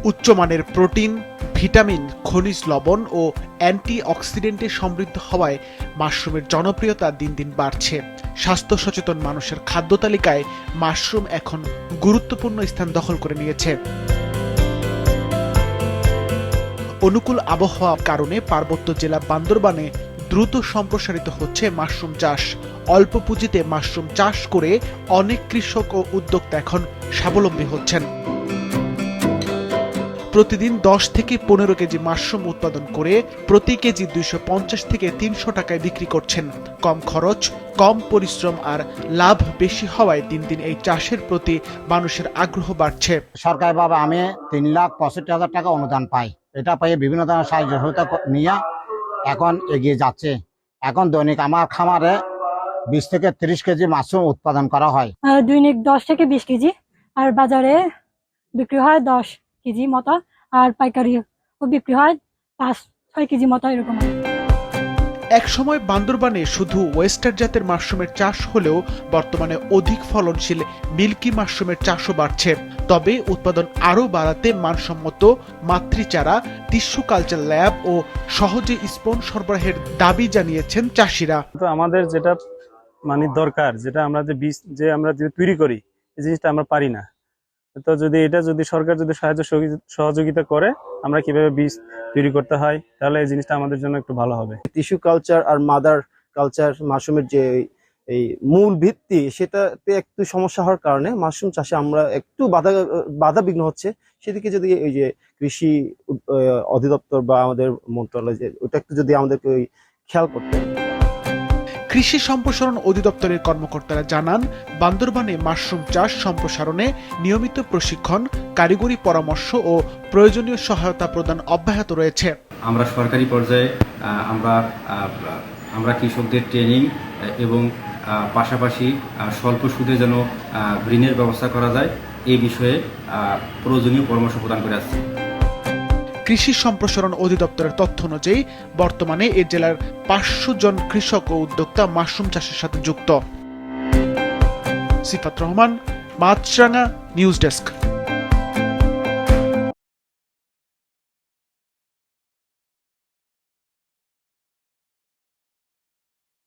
উচ্চমানের protein, vitamin, খনিজ লবণ ও অ্যান্টিঅক্সিডেন্টে সমৃদ্ধ হওয়ায় মাশরুমের জনপ্রিয়তা দিন দিন বাড়ছে। স্বাস্থ্য সচেতন মানুষের খাদ্য তালিকায় মাশরুম এখন গুরুত্বপূর্ণ স্থান দখল করে নিয়েছে। অনুকূল আবহাওয়ার কারণে পার্বত্য জেলা বান্দরবানে দ্রুত সম্প্রসারিত হচ্ছে মাশরুম চাষ। অল্প পুঁজিতে মাশরুম চাষ করে অনেক কৃষক ও উদ্যোক্তা এখন স্বাবলম্বী হচ্ছেন। প্রতিদিন 10 থেকে 15 কেজি মাশরুম উৎপাদন করে প্রতি কেজি 250 থেকে 300 টাকায় বিক্রি করছেন। কম খরচ, কম পরিশ্রম আর লাভ বেশি হওয়ায় দিন দিন এই চাষের প্রতি মানুষের আগ্রহ বাড়ছে। সরকারি ভাবে আমি 3,65,000 টাকা অনুদান পাই। এটা পেয়ে বিভিন্ন ধরনের সাহায্য সহযোগিতা নিয়ে এখন এগিয়ে যাচ্ছে। এখন দৈনিক আমার খামারে 20 থেকে 30 কেজি মাশরুম উৎপাদন করা হয়। দৈনিক 10 থেকে 20 কেজি, আর বাজারে বিক্রি হয় 10 কেজি মতো, আর পাইকারি বিক্রি হয় 5-6 কেজি মতো, এরকম। এক সময় বান্দরবানে শুধু ওয়েস্টার জাতের মাশরুমের চাষ হলেও বর্তমানে অধিক ফলনশীল মিল্কি মাশরুমের চাষও বাড়ছে। তবে উৎপাদন আরও বাড়াতে মানসম্মত মাতৃচারা, টিস্যু কালচার ল্যাব ও সহজে স্পন সরবরাহের দাবি জানিয়েছেন চাষিরা। তো আমাদের যেটা দরকার, যেটা আমরা যে বীজ আমরা তৈরি করি, এই জিনিসটা আমরা পারি না। তো যদি সরকার যদি সহযোগিতা করে আমরা কিভাবে বীজ তৈরি করতে হয়, তাহলে এই জিনিসটা আমাদের জন্য একটু ভালো হবে। টিস্যু কালচার আর মাদার কালচার মাশরুমের যে এই মূল ভিত্তি, সেটাতে একটু সমস্যা হওয়ার কারণে মাশরুম চাষে আমরা একটু বাধা বিঘ্ন হচ্ছে। সেদিকে যদি এই যে কৃষি অধিদপ্তর বা আমাদের মন্ত্রণালয়, যে ওটা একটু যদি আমাদেরকে খেয়াল করতে। কৃষি সম্প্রসারণ অধিদপ্তরের কর্মকর্তারা জানান, বান্দরবানে মাশরুম চাষ সম্প্রসারণে নিয়মিত প্রশিক্ষণ, কারিগরি পরামর্শ ও প্রয়োজনীয় সহায়তা প্রদান অব্যাহত রয়েছে। আমরা সরকারি পর্যায়ে আমরা কৃষকদের ট্রেনিং এবং পাশাপাশি স্বল্প সুদে যেন ঋণের ব্যবস্থা করা যায়, এই বিষয়ে প্রয়োজনীয় পরামর্শ প্রদান করে আসছি। কৃষি সম্প্রসারণ অধিদপ্তরের তথ্য অনুযায়ী বর্তমানে এ জেলার 500 জন কৃষক ও উদ্যোক্তা মাশরুম চাষের সাথে যুক্ত। সিফাত রহমান, মাছরাঙা নিউজ ডেস্ক।